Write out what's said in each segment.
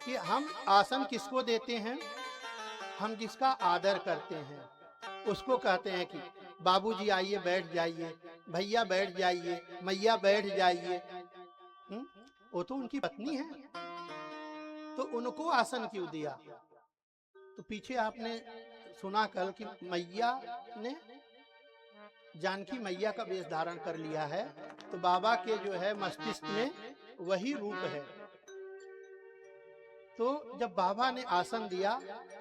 कि हम आसन किसको देते हैं? हम जिसका आदर करते हैं उसको कहते हैं कि बाबूजी आइए बैठ जाइए, भैया बैठ जाइए, मैया बैठ जाइए। वो तो उनकी पत्नी है, तो उनको आसन क्यों दिया? तो पीछे आपने सुना कल कि मैया ने जानकी मैया का वेश धारण कर लिया है, तो बाबा के जो है मस्तिष्क में वही रूप है। तो जब बाबा ने आसन दिया,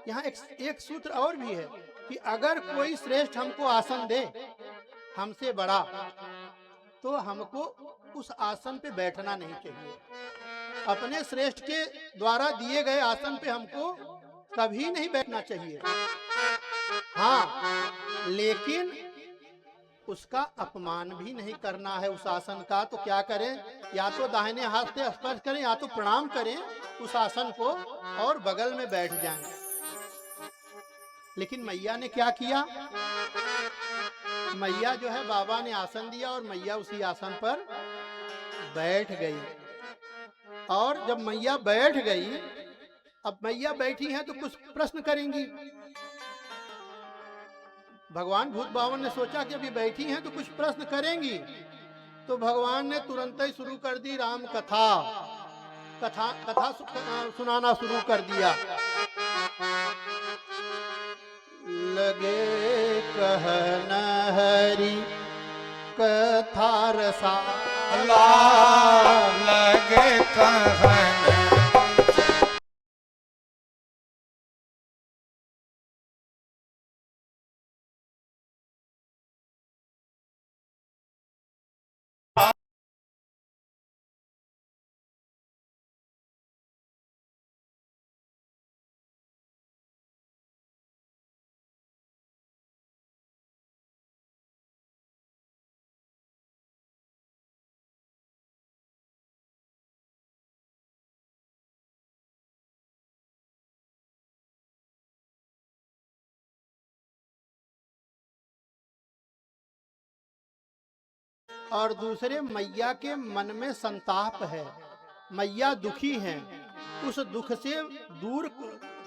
यहाँ एक सूत्र और भी है कि अगर कोई श्रेष्ठ हमको आसन दे हमसे बड़ा, तो हमको उस आसन पे बैठना नहीं चाहिए। अपने श्रेष्ठ के द्वारा दिए गए आसन पे हमको कभी नहीं बैठना चाहिए। हाँ, लेकिन उसका अपमान भी नहीं करना है उस आसन का। तो क्या करें? या तो दाहिने हाथ से स्पर्श करें या तो प्रणाम करें उस आसन को और बगल में बैठ जाएं। लेकिन मैया ने क्या किया? मैया जो है, बाबा ने आसन दिया और मैया उसी आसन पर बैठ गई। और जब मैया बैठ गई, अब मैया बैठी हैं तो कुछ प्रश्न करेंगी। भगवान भूत बावन ने सोचा कि अभी बैठी हैं तो कुछ प्रश्न करेंगी, तो भगवान ने तुरंत ही शुरू कर दी राम कथा। कथा सुनाना शुरू कर दिया। लगे कहन हरि कथा रसा, लगे कहन और दूसरे मैया के मन में संताप है, मैया दुखी हैं। उस दुख से दूर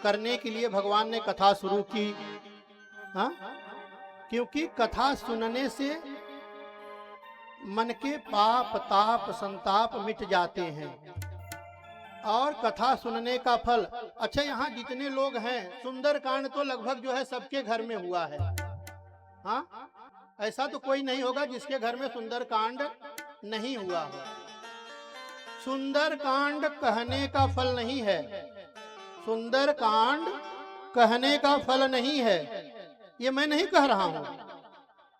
करने के लिए भगवान ने कथा शुरू की। हाँ, क्योंकि कथा सुनने से मन के पाप ताप संताप मिट जाते हैं और कथा सुनने का फल। अच्छा, यहाँ जितने लोग हैं, सुंदरकांड तो लगभग जो है सबके घर में हुआ है। हाँ, ऐसा तो कोई नहीं होगा जिसके घर में सुंदरकांड नहीं हुआ हो। सुंदरकांड कहने का फल नहीं है, सुंदरकांड कहने का फल नहीं है, ये मैं नहीं कह रहा हूं।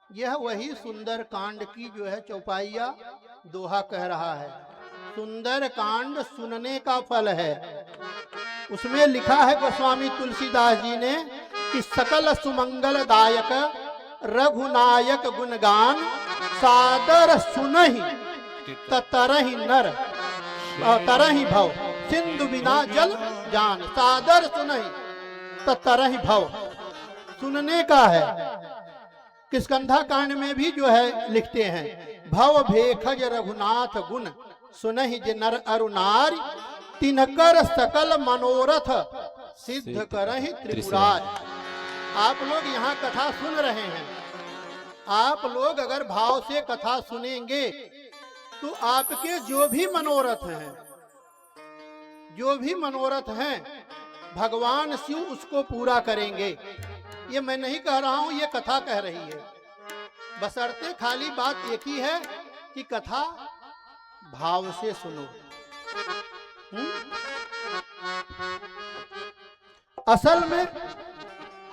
यह वही सुंदरकांड की जो है चौपाइया दोहा कह रहा है। सुंदरकांड सुनने का फल है। उसमें लिखा है गोस्वामी तुलसीदास जी ने कि सकल सुमंगलदायक रघुनायक गुणगान, सादर सुनहि तरहि नर तरहि भव, सिंधु बिना जल जान। सादर सुनहि तरहि भव, सुनने का है। किष्किंधा कांड में भी जो है लिखते हैं, भव भेखज रघुनाथ गुण, सुनहि जे नर अरु नारी, तिनकर सकल मनोरथ सिद्ध करहि त्रिपुरारी। आप लोग यहाँ कथा सुन रहे हैं, आप लोग अगर भाव से कथा सुनेंगे तो आपके जो भी मनोरथ हैं, जो भी मनोरथ हैं, भगवान शिव उसको पूरा करेंगे। ये मैं नहीं कह रहा हूं, ये कथा कह रही है। बशर्ते खाली बात एक ही है कि कथा भाव से सुनो। असल में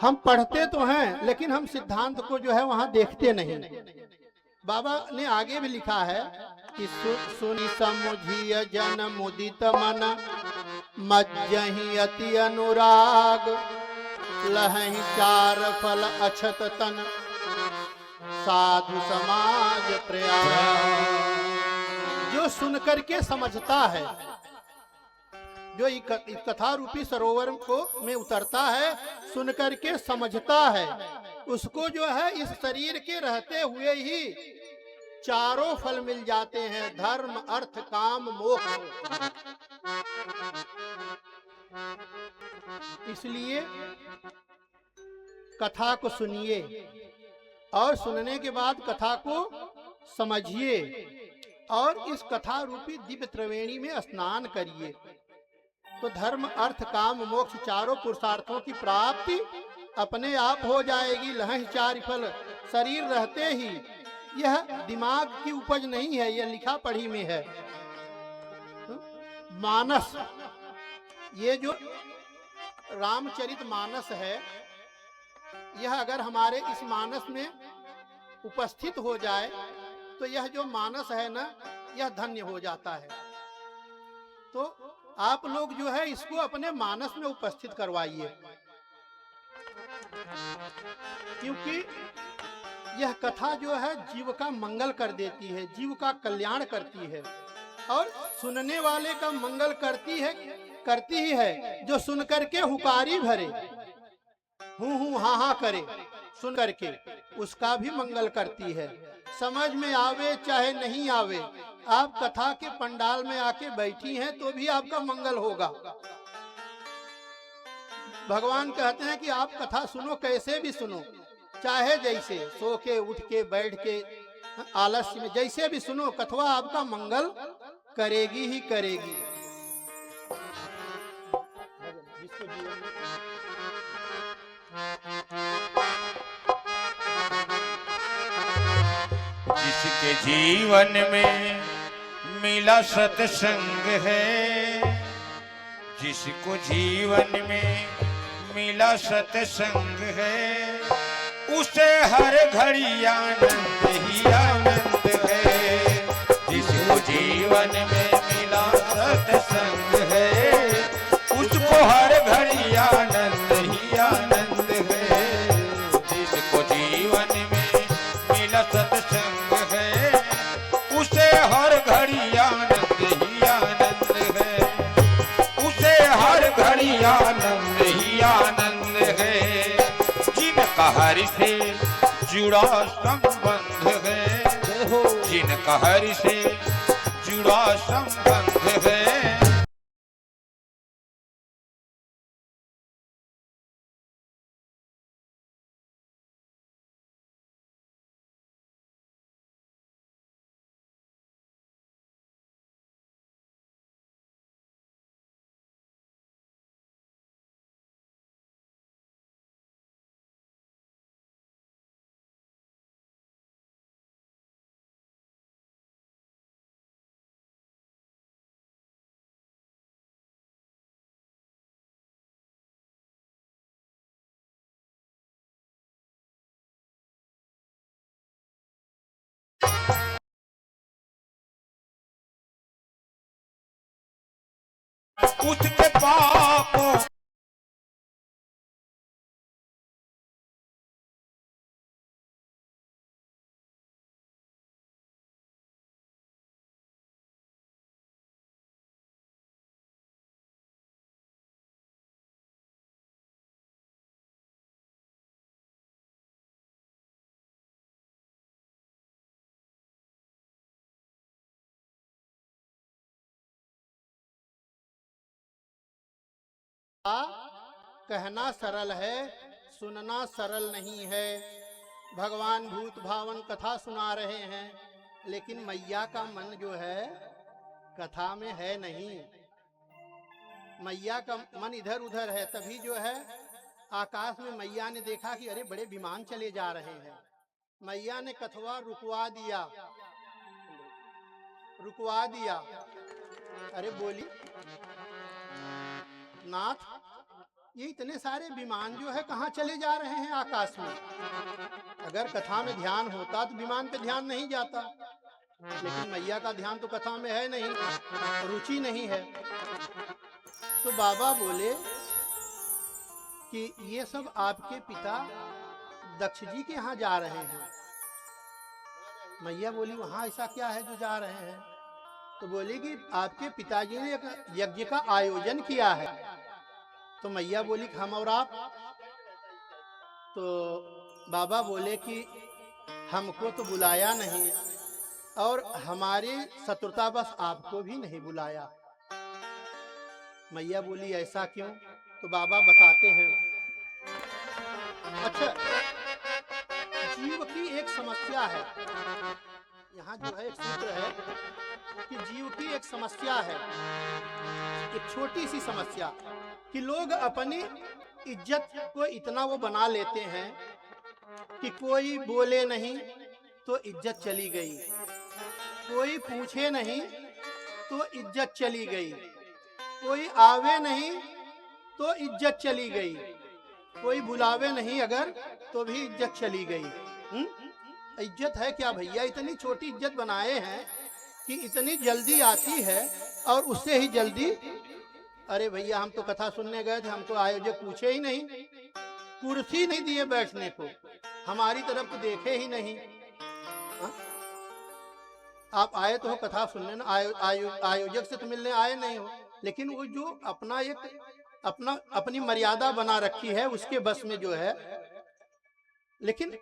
हम पढ़ते तो हैं, लेकिन हम सिद्धांत को जो है वहां देखते नहीं। बाबा ने आगे भी लिखा है कि सुनि समुझिय जन मुदित मन, मज्जहि अति अनुराग, लहहि चार फल अछत तन, साधु समाज प्रयाग। जो सुन करके समझता है, जो कथा रूपी सरोवर को में उतरता है, सुन करके समझता है, उसको जो है इस शरीर के रहते हुए ही चारों फल मिल जाते हैं, धर्म अर्थ काम मोक्ष। इसलिए कथा को सुनिए और सुनने के बाद कथा को समझिए और इस कथा रूपी दिव्य त्रिवेणी में स्नान करिए, तो धर्म अर्थ काम मोक्ष चारों पुरुषार्थों की प्राप्ति अपने आप हो जाएगी। लहं चार फल शरीर रहते ही, यह दिमाग की उपज नहीं है, यह लिखा पढ़ी में है। मानस, ये जो रामचरित मानस है, यह अगर हमारे इस मानस में उपस्थित हो जाए तो यह जो मानस है ना, यह धन्य हो जाता है। तो आप लोग जो है इसको अपने मानस में उपस्थित करवाइए, क्योंकि यह कथा जो है जीव का मंगल कर देती है, जीव का कल्याण करती है और सुनने वाले का मंगल करती ही है। जो सुन करके हुकारी भरे, हूँ हाँ हाँ करे, सुन करके उसका भी मंगल करती है। समझ में आवे चाहे नहीं आवे, आप कथा के पंडाल में आके बैठी हैं तो भी आपका मंगल होगा। भगवान कहते हैं कि आप कथा सुनो, कैसे भी सुनो, चाहे जैसे सो के उठ के बैठ के आलस्य में, जैसे भी सुनो, कथवा आपका मंगल करेगी ही करेगी। जिसके जीवन में मिला सत्संग है, जिसको जीवन में मिला सत्संग है, उसे हर घड़ी आनंद ही आनंद है। जिसको जीवन में मिला सत्संग है, उसको हर घड़ी आनंद ही आनंद है। जिसको जीवन में मिला सत्संग है, उसे हर घड़ी आनंद ही आनंद है। उसे हर घड़ी आनंद ही आनंद है। जिनका हरि से जुड़ा संबंध है, जिनका हरि से जुड़ा संबंध है, उसके पापों कहना सरल है, सुनना सरल नहीं है। भगवान भूत भावन कथा सुना रहे हैं, लेकिन मैया का मन जो है कथा में है नहीं। मैया का मन इधर उधर है। तभी जो है आकाश में मैया ने देखा कि अरे बड़े विमान चले जा रहे हैं। मैया ने कथवा रुकवा दिया, रुकवा दिया। अरे बोली नाथ, ये इतने सारे विमान जो है कहाँ चले जा रहे हैं आकाश में? अगर कथा में ध्यान होता तो विमान पे ध्यान नहीं जाता, लेकिन मैया का ध्यान तो कथा में है नहीं, रुचि नहीं है। तो बाबा बोले कि ये सब आपके पिता दक्ष जी के यहाँ जा रहे हैं। मैया बोली वहाँ ऐसा क्या है जो जा रहे हैं? तो बोली कि आपके पिताजी ने एक यज्ञ का आयोजन किया है। तो मैया बोली कि हम और आप? तो बाबा बोले कि हमको तो बुलाया नहीं और हमारी शत्रुता बस आपको भी नहीं बुलाया। मैया बोली ऐसा क्यों? तो बाबा बताते हैं, अच्छा, जीव की एक समस्या है, यहाँ जो है एक सूत्र है कि जीव की एक समस्या है, एक छोटी सी समस्या, कि लोग अपनी इज्जत को इतना वो बना लेते हैं कि कोई बोले नहीं तो इज्जत चली गई, कोई पूछे नहीं तो इज्जत चली गई, कोई आवे नहीं तो इज्जत चली गई, कोई बुलावे नहीं अगर तो भी इज्जत चली गई। इज्जत है क्या भैया? इतनी छोटी इज्जत बनाए हैं कि इतनी जल्दी आती है और उससे ही जल्दी, अरे भैया हम तो कथा सुनने गए थे, हमको आयोजक पूछे ही नहीं, कुर्सी नहीं दिए बैठने को, हमारी तरफ तो देखे ही नहीं। हा? आप आए तो हो कथा सुनने ना, आयोजक से तो मिलने आए नहीं हो, लेकिन वो जो अपना एक अपनी मर्यादा बना रखी है उसके बस में जो है। लेकिन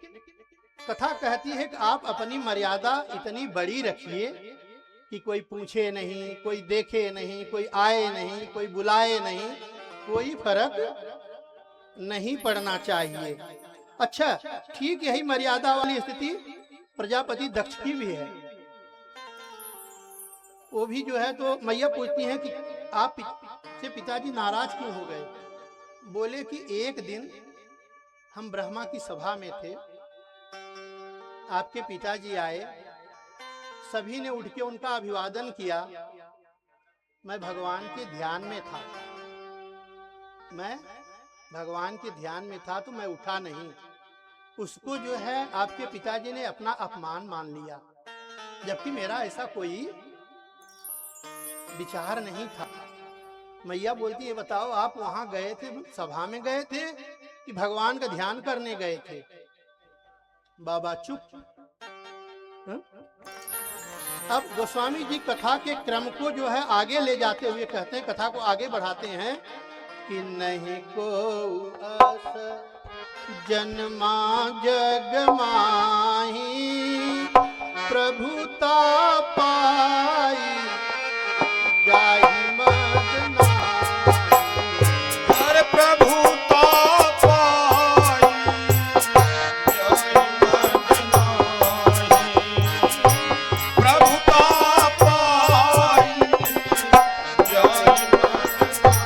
कथा कहती है कि आप अपनी मर्यादा इतनी बड़ी रखिए कि कोई पूछे नहीं, कोई देखे नहीं, कोई आए नहीं, कोई बुलाए नहीं, कोई फर्क नहीं पड़ना चाहिए। अच्छा, ठीक यही मर्यादा वाली स्थिति प्रजापति दक्ष की भी है। वो भी जो है तो मैया पूछती हैं कि आप से पिताजी नाराज क्यों हो गए? बोले कि एक दिन हम ब्रह्मा की सभा में थे, आपके पिताजी आए, सभी ने उठ के उनका अभिवादन किया, मैं भगवान के ध्यान में था, मैं भगवान के ध्यान में था तो मैं उठा नहीं। उसको जो है आपके पिताजी ने अपना अपमान मान लिया, जबकि मेरा ऐसा कोई विचार नहीं था। मैया बोलती है बताओ आप वहां गए थे, सभा में गए थे कि भगवान का ध्यान करने गए थे? बाबा चुप। अब गोस्वामी जी कथा के क्रम को जो है आगे ले जाते हुए कहते हैं, कथा को आगे बढ़ाते हैं कि नहीं को आस जन्मा जग माही, प्रभुता पाई जाहि मद नाही। हर प्रभुता पाई जाहि मद नाही, प्रभुता पाई जाहि मद नाही।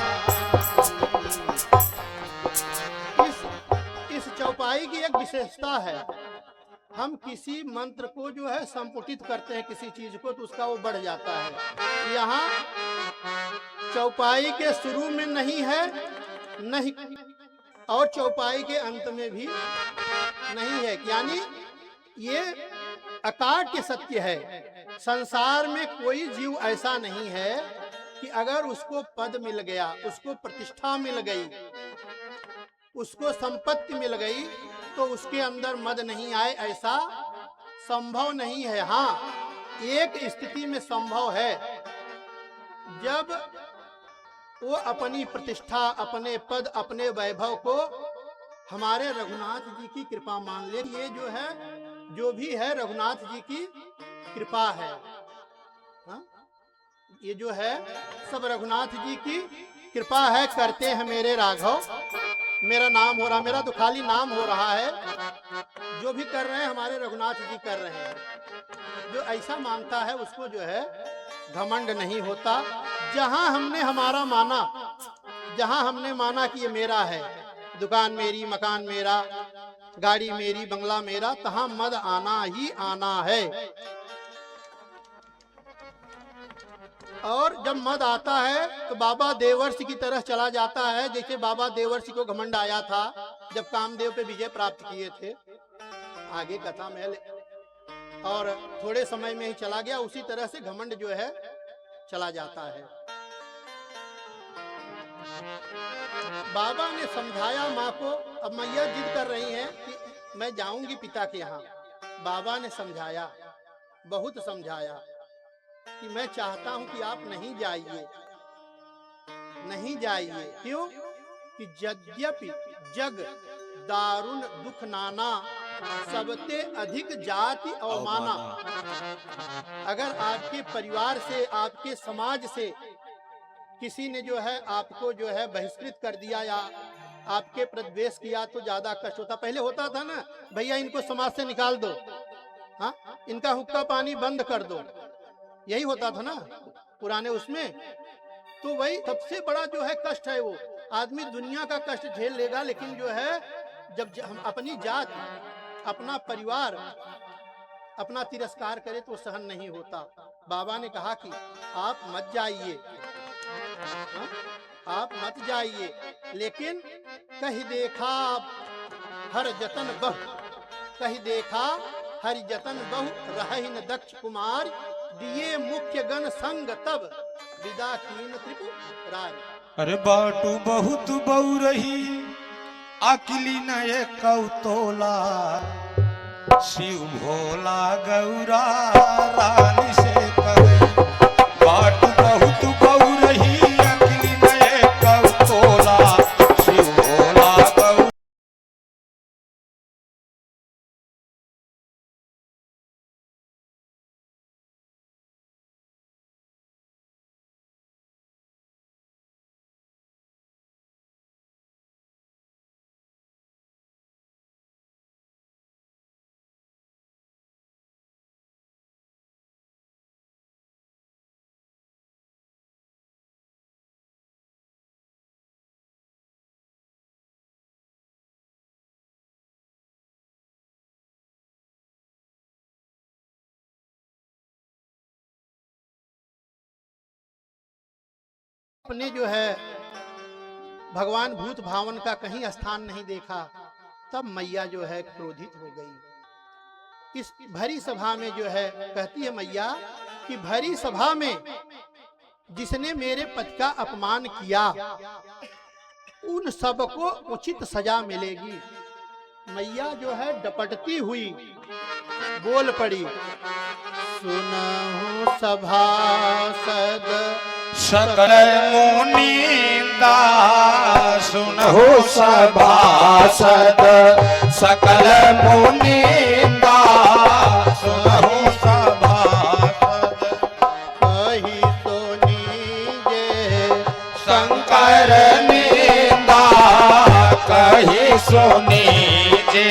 इस चौपाई की एक विशेषता है, हम किसी मंत्र को जो है संपुटित करते हैं किसी चीज को तो उसका वो बढ़ जाता है। यहाँ चौपाई के शुरू में नहीं है, नहीं, और चौपाई के अंत में भी नहीं है, यानी ये अकाट्य सत्य है। संसार में कोई जीव ऐसा नहीं है कि अगर उसको पद मिल गया, उसको प्रतिष्ठा मिल गई, उसको संपत्ति मिल गई तो उसके अंदर मद नहीं आए, ऐसा संभव नहीं है। हाँ, एक स्थिति में संभव है, जब वो अपनी प्रतिष्ठा, अपने पद, अपने वैभव को हमारे रघुनाथ जी की कृपा मान ले। ये जो है, जो भी है रघुनाथ जी की कृपा है। हाँ? ये जो है सब रघुनाथ जी की कृपा है। करते हैं मेरे राघव, मेरा नाम हो रहा, मेरा तो खाली नाम हो रहा है, जो भी कर रहे हैं हमारे रघुनाथ जी कर रहे हैं। जो ऐसा मानता है उसको जो है घमंड नहीं होता। जहां हमने हमारा माना, जहां हमने माना कि ये मेरा है, दुकान मेरी, मकान मेरा, गाड़ी मेरी, बंगला मेरा, तहां मद आना ही आना है। और जब मद आता है तो बाबा देवर्षि की तरह चला जाता है, जैसे बाबा देवर्षि को घमंड आया था जब कामदेव पे विजय प्राप्त किए थे, आगे कथा में, और थोड़े समय में ही चला गया। उसी तरह से घमंड जो है चला जाता है। बाबा ने समझाया माँ को, अब मैया जिद कर रही हैं कि मैं जाऊंगी पिता के यहाँ। बाबा ने समझाया, बहुत समझाया कि मैं चाहता हूं कि आप नहीं जाइए, नहीं जाइए। क्यों? कि यद्यपि जग दारुण दुख नाना, सबते अधिक जाति अवमाना। अगर आपके परिवार से, आपके समाज से किसी ने जो है आपको जो है बहिष्कृत कर दिया या आपके प्रद्वेष किया तो ज्यादा कष्ट होता। पहले होता था ना, भैया इनको समाज से निकाल दो, हाँ, इनका हुक्का पानी बंद कर दो, यही होता था ना पुराने उसमें। तो वही सबसे बड़ा जो है कष्ट है, वो आदमी दुनिया का कष्ट झेल लेगा, लेकिन जो है जब हम अपनी जात, अपना परिवार अपना तिरस्कार करे तो सहन नहीं होता। बाबा ने कहा कि आप मत जाइए, हाँ? आप मत जाइए, लेकिन कहीं देखा हर जतन बहु, कहीं देखा हर जतन बहु, रहि न दक्ष कुमार, दिए मुख्य गण संग तब, विदा कीन त्रिपुरारी। अरे बाटू बहुत बहु रही, अकिली नये कौतोला, शिव भोला गौरा रानी से कही। बाटू बहुत बहु रही, अकिली नये कौतोला, शिव भोला गौरा। अपने जो है भगवान भूत भावन का कहीं स्थान नहीं देखा, तब मैया जो है क्रोधित हो गई। इस भरी सभा में जो है कहती है मैया कि भरी सभा में जिसने मेरे पति का अपमान किया, उन सबको उचित सजा मिलेगी। मैया जो है डपटती हुई बोल पड़ी, सुनहु सभासद सकल मुनिंदा, सुनहु सभासद सकल मुनिंदा, सुनहु सभासद। कही सुनीजे शंकर निंदा, कही सुनीजे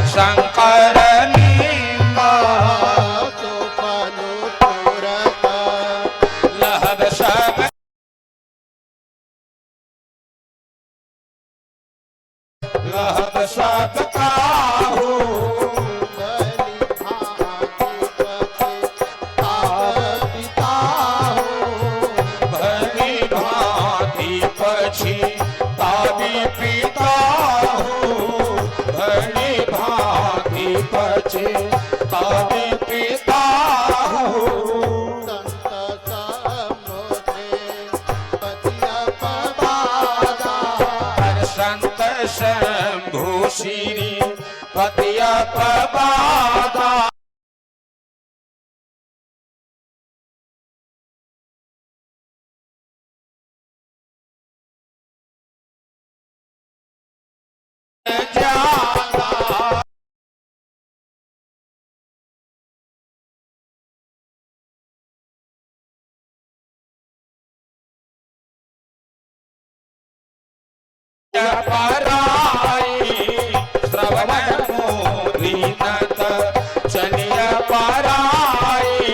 शंकर निंदा। तो फलो तुरत लहद सब लहद सब काहू, बलि भांति भली भांति पछतावी पिता हो, भली भांति पछतावी पिता हो। संत समोधे पतिया पवादा, हर संत शंभु श्री पतिया पवादा। जाला पराई, श्रवण मोदीनत चलिया पराई।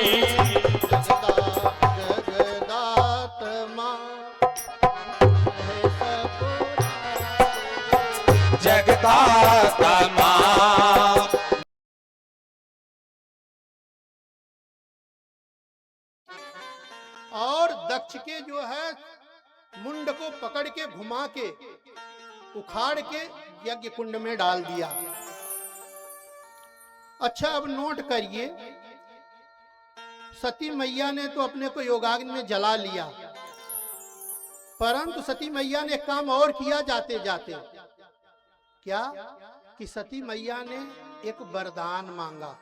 जगदात माँ है सपुरारी। जगदाता माँ और दक्ष के जो है मुंड को पकड़ के घुमा के उखाड़ के यज्ञ कुंड में डाल दिया। अच्छा, अब नोट करिए, सती मैया ने तो अपने को योगाग्नि में जला लिया, परंतु सती मैया ने काम और किया जाते जाते। क्या कि सती मैया ने एक वरदान मांगा।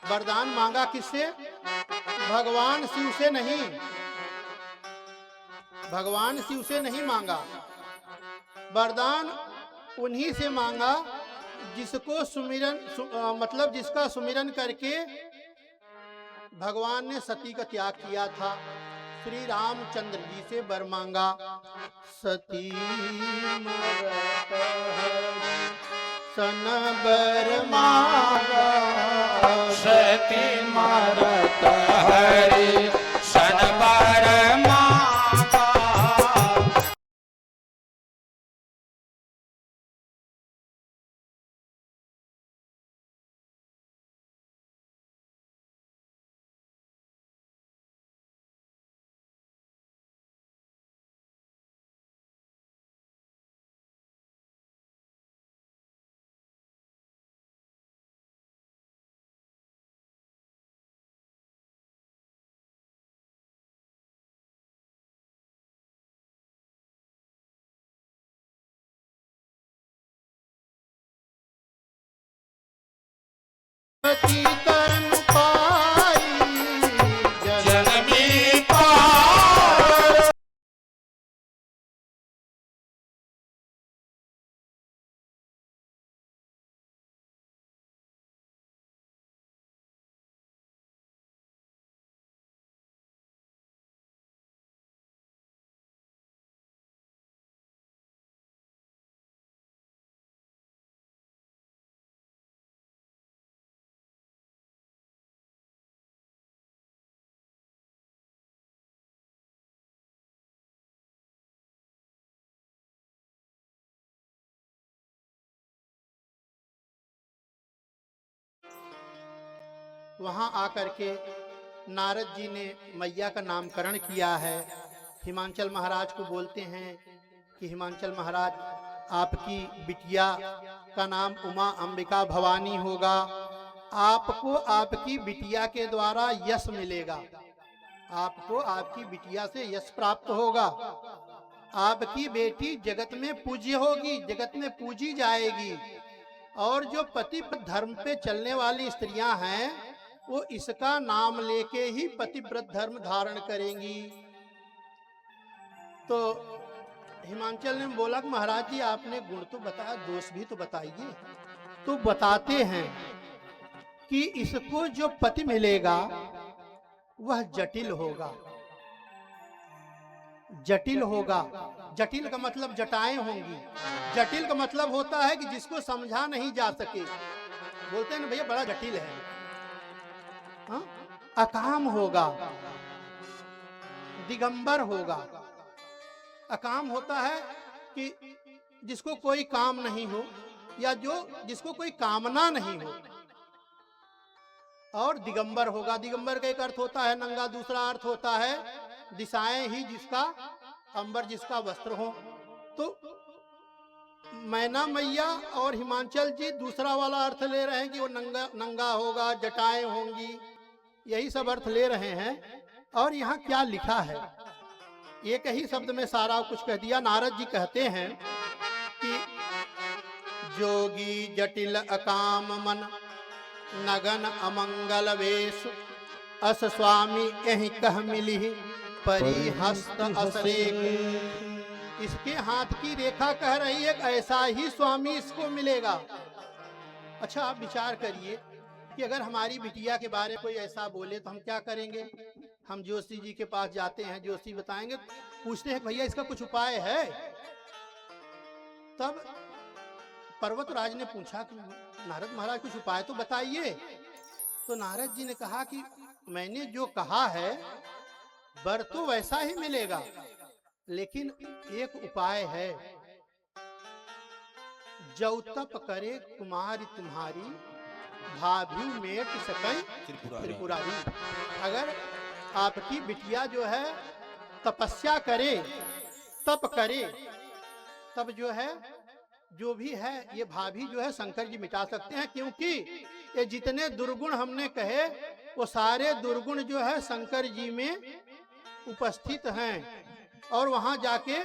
वरदान मांगा किससे? भगवान शिव से नहीं, भगवान शिव से नहीं मांगा। वरदान उन्हीं से मांगा जिसको सुमिरन मतलब जिसका सुमिरन करके भगवान ने सती का त्याग किया था। श्री रामचंद्र जी से वर मांगा। सती मरत हरि सन बर मांगा, सती मरत हरि सन बर मांगा। सती तन पाई जनमी पार। वहां आकर के नारद जी ने मैया का नामकरण किया है। हिमांचल महाराज को बोलते हैं कि हिमांचल महाराज, आपकी बिटिया का नाम उमा अंबिका भवानी होगा। आपको आपकी बिटिया के द्वारा यश मिलेगा, आपको आपकी बिटिया से यश प्राप्त होगा। आपकी बेटी जगत में पूज्य होगी, जगत में पूजी जाएगी। और जो पति धर्म पे चलने वाली स्त्रियां हैं, वो इसका नाम लेके ही पतिव्रत धर्म धारण करेंगी। तो हिमांचल ने बोला कि महाराज जी, आपने गुण तो बताया, दोष भी तो बताइए। तो बताते हैं कि इसको जो पति मिलेगा वह जटिल होगा। जटिल होगा, जटिल का मतलब जटाएं होंगी। जटिल का मतलब होता है कि जिसको समझा नहीं जा सके। बोलते हैं ना भैया बड़ा जटिल है। हाँ? अकाम होगा, दिगंबर होगा। अकाम होता है कि जिसको कोई काम नहीं हो, या जिसको कोई कामना नहीं हो। और दिगंबर होगा, दिगंबर का एक अर्थ होता है नंगा, दूसरा अर्थ होता है दिशाएं ही जिसका, अंबर जिसका वस्त्र हो। तो मैना मैया और हिमांचल जी दूसरा वाला अर्थ ले रहे हैं कि वो नंगा होगा, जटाएं होंगी, यही सब अर्थ ले रहे हैं। और यहाँ क्या लिखा है, एक ही शब्द में सारा कुछ कह दिया। नारद जी कहते हैं कि जोगी जटिल अकाम मन नगन अमंगल वेश, अस स्वामी यही कह मिली परिहस्त असरेक। इसके हाथ की रेखा कह रही है ऐसा ही स्वामी इसको मिलेगा। अच्छा, आप विचार करिए कि अगर हमारी बिटिया के बारे में कोई ऐसा बोले तो हम क्या करेंगे? हम जोशी जी के पास जाते हैं, जोशी बताएंगे, पूछते हैं भैया इसका कुछ उपाय है? तब पर्वतराज ने पूछा कि नारद महाराज कुछ उपाय तो बताइए। तो नारद जी ने कहा कि मैंने जो कहा है वर तो वैसा ही मिलेगा, लेकिन एक उपाय है। जौ तप करे कुमारी तुम्हारी, भाभी मेट सकई त्रिपुरारी। अगर आपकी बिटिया जो है तपस्या करे, तप करे, तब जो है जो भी है ये भाभी जो है शंकर जी मिटा सकते हैं। क्योंकि ये जितने दुर्गुण हमने कहे वो सारे दुर्गुण जो है शंकर जी में उपस्थित हैं। और वहां जाके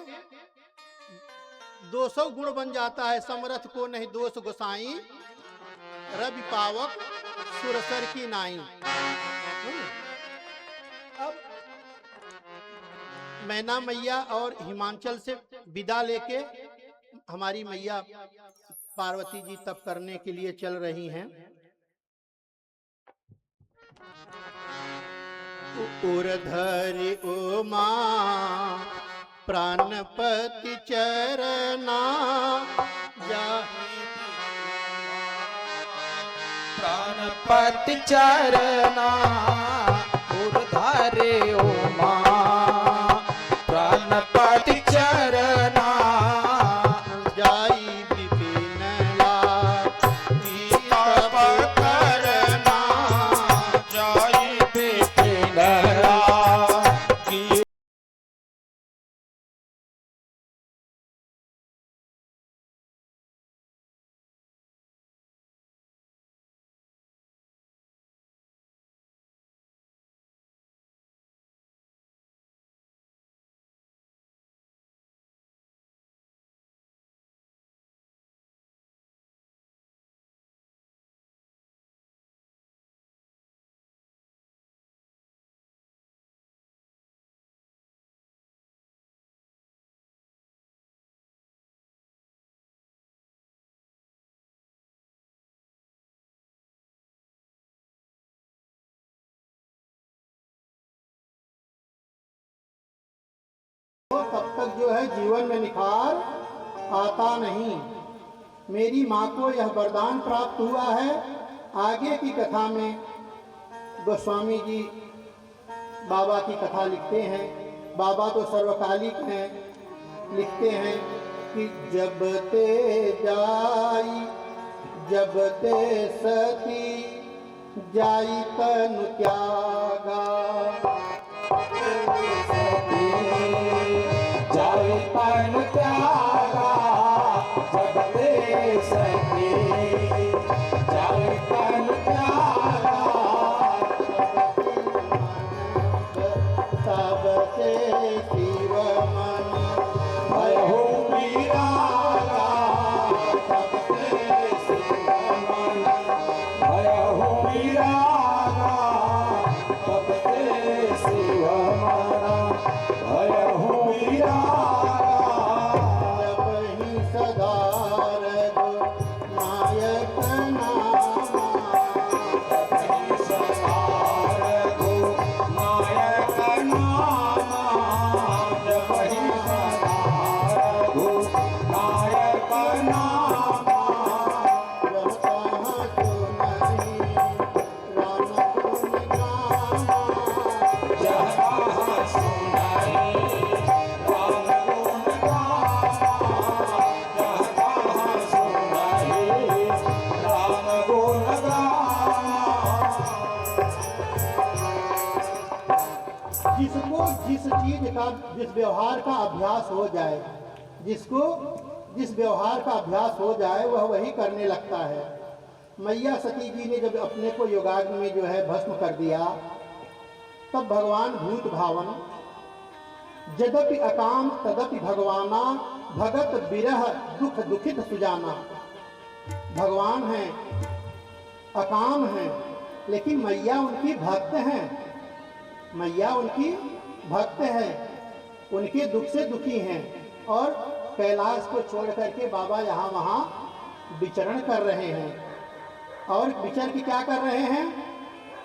200 गुण बन जाता है। समरथ को नहीं दोष गोसाई, रवि पावक सुरसर की नाई। अब मैना मैया और हिमांचल से विदा लेके हमारी मैया पार्वती जी तप करने के लिए चल रही हैं। उरधरि उमा प्राणपति चरना जाहि प्राणपति चरना उर्धारे उमा प्राणपति चरना जाई विपिन लाभ तप करना जाई विपिन लाभ की तब तक जो है जीवन में निखार आता नहीं। मेरी माँ को यह वरदान प्राप्त हुआ है। आगे की कथा में गोस्वामी जी बाबा की कथा लिखते हैं। बाबा तो सर्वकालिक हैं। लिखते हैं कि जब ते जाई जब ते सती जाई तनु त्यागा जाई तनु त्यागा जब ते सती जाई तनु त्यागा सबसे शिव मन भयो विरागा सबसे शिव मन भयो विरागा सबसे शिव मन भयो विरागा जब ही सदा रघु नायक नामा जब कहाँ तो नहीं राम गुण गामा जिसको जिस चीज का जिस व्यवहार का अभ्यास हो जाए जिसको जिस व्यवहार का अभ्यास हो जाए वह वही करने लगता है। मैया सती जी ने जब अपने को योगाग्नि में जो है भस्म कर दिया तब भगवान भूत भावन यद्यपि अकाम तदपि भगवाना भगत बिरह दुख दुखित सुजाना। भगवान हैं अकाम हैं लेकिन मैया उनकी भक्त हैं। मैया उनकी भक्त हैं उनके दुख से दुखी हैं और कैलाश को छोड़ करके बाबा यहाँ वहाँ विचरण कर रहे हैं। और विचर के क्या कर रहे हैं?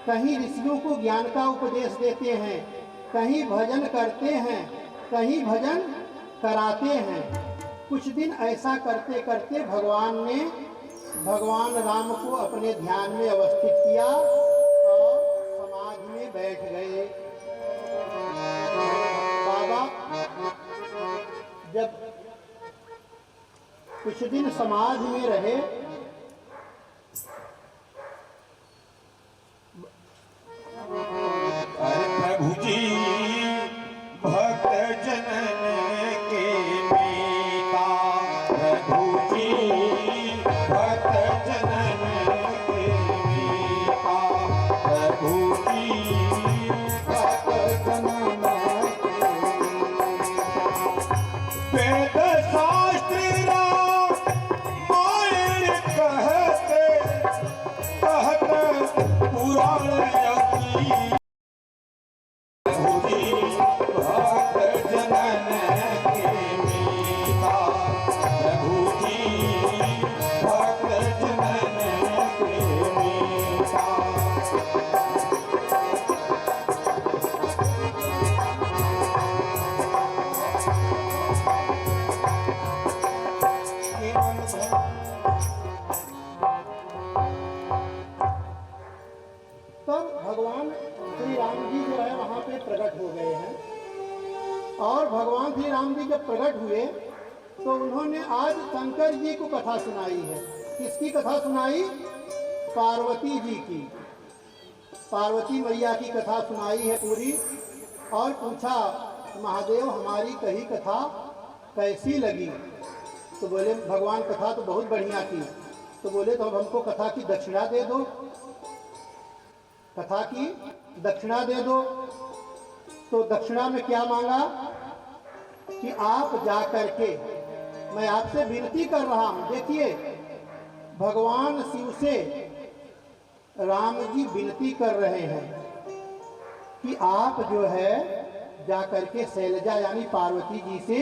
कहीं ऋषियों को ज्ञान का उपदेश देते हैं, कहीं भजन करते हैं, कहीं भजन कराते हैं। कुछ दिन ऐसा करते करते भगवान ने भगवान राम को अपने ध्यान में अवस्थित किया और समाधि में बैठ गए। बाबा जब कुछ दिन समाधि में रहे प्रभु जी भक्त जनन के मीता प्रभु जी भक्त जनन के मीता प्रभु जी भक्त जनन वेद शास्त्र राम मायर कहते कहते पुराण यकी केवल धन। तब भगवान श्री राम जी जो है वहां पे प्रकट हो गए हैं, और भगवान श्री राम जी जब प्रकट हुए तो उन्होंने आज शंकर जी को कथा सुनाई है। किसकी कथा सुनाई? पार्वती जी की। पार्वती मैया की कथा सुनाई है पूरी, और पूछा महादेव हमारी कही कथा कैसी लगी? तो बोले भगवान कथा तो बहुत बढ़िया की। तो बोले तो अब हमको कथा की दक्षिणा दे दो, कथा की दक्षिणा दे दो। तो दक्षिणा में क्या मांगा कि आप जा करके, मैं आपसे विनती कर रहा हूं, देखिए भगवान शिव से राम जी विनती कर रहे हैं कि आप जो है जा करके शैलजा यानी पार्वती जी से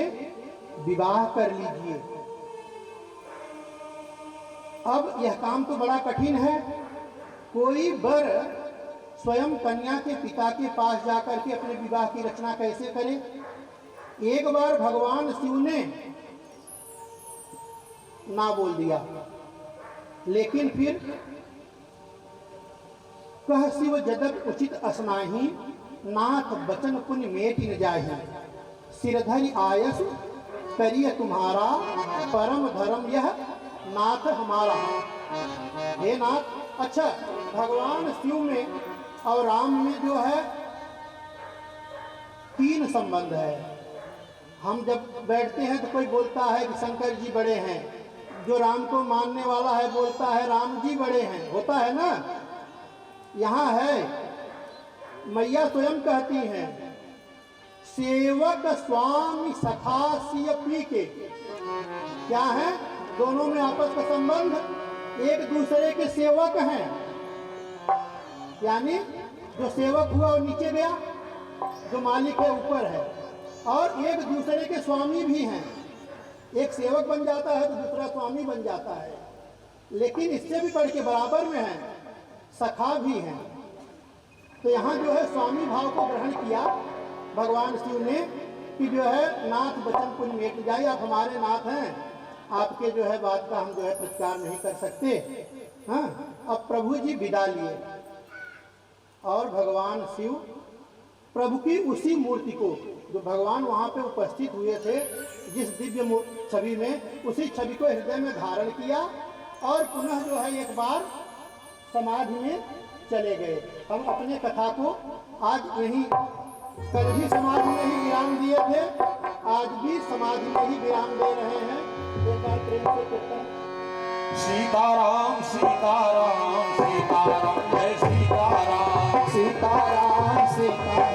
विवाह कर लीजिए। अब यह काम तो बड़ा कठिन है। कोई वर स्वयं कन्या के पिता के पास जाकर के अपने विवाह की रचना कैसे करे? एक बार भगवान शिव ने ना बोल दिया, लेकिन फिर कह शिव जदक उचित असनाही, नाथ बचन पुण्य मेट न जाही, सिरधरि आयस करिय तुम्हारा, परम धर्म यह नाथ हमारा। हे नाथ, अच्छा भगवान शिव में और राम में जो है 3 संबंध है। हम जब बैठते हैं तो कोई बोलता है कि शंकर जी बड़े हैं, जो राम को मानने वाला है बोलता है राम जी बड़े हैं, होता है ना। यहाँ है मैया स्वयं कहती हैं, सेवक स्वामी सखा सिय पी के। क्या है? दोनों में आपस का संबंध, एक दूसरे के सेवक हैं, यानी जो सेवक हुआ वो नीचे गया, जो मालिक है ऊपर है, और एक दूसरे के स्वामी भी हैं। एक सेवक बन जाता है तो दूसरा स्वामी बन जाता है, लेकिन इससे भी बढ़ के बराबर में है, सखा भी हैं। तो यहाँ जो है स्वामी भाव को ग्रहण किया भगवान शिव ने कि जो है नाथ बचन पुण्य मेट जाए, आप हमारे नाथ हैं, आपके जो है बात का हम जो है प्रतिकार नहीं कर सकते। हाँ, अब प्रभु जी विदा लिए, और भगवान शिव प्रभु की उसी मूर्ति को, जो भगवान वहाँ पे उपस्थित हुए थे जिस दिव्य छवि में, उसी छवि को हृदय में धारण किया, और पुनः जो है एक बार समाधि में चले गए। हम अपने कथा को आज यही, कल भी समाधि में ही विराम दिए थे, आज भी समाधि में ही विराम दे रहे हैं। एक बार प्रेम से कीर्तन। सीताराम सीताराम सीताराम जय सीताराम सीताराम सीताराम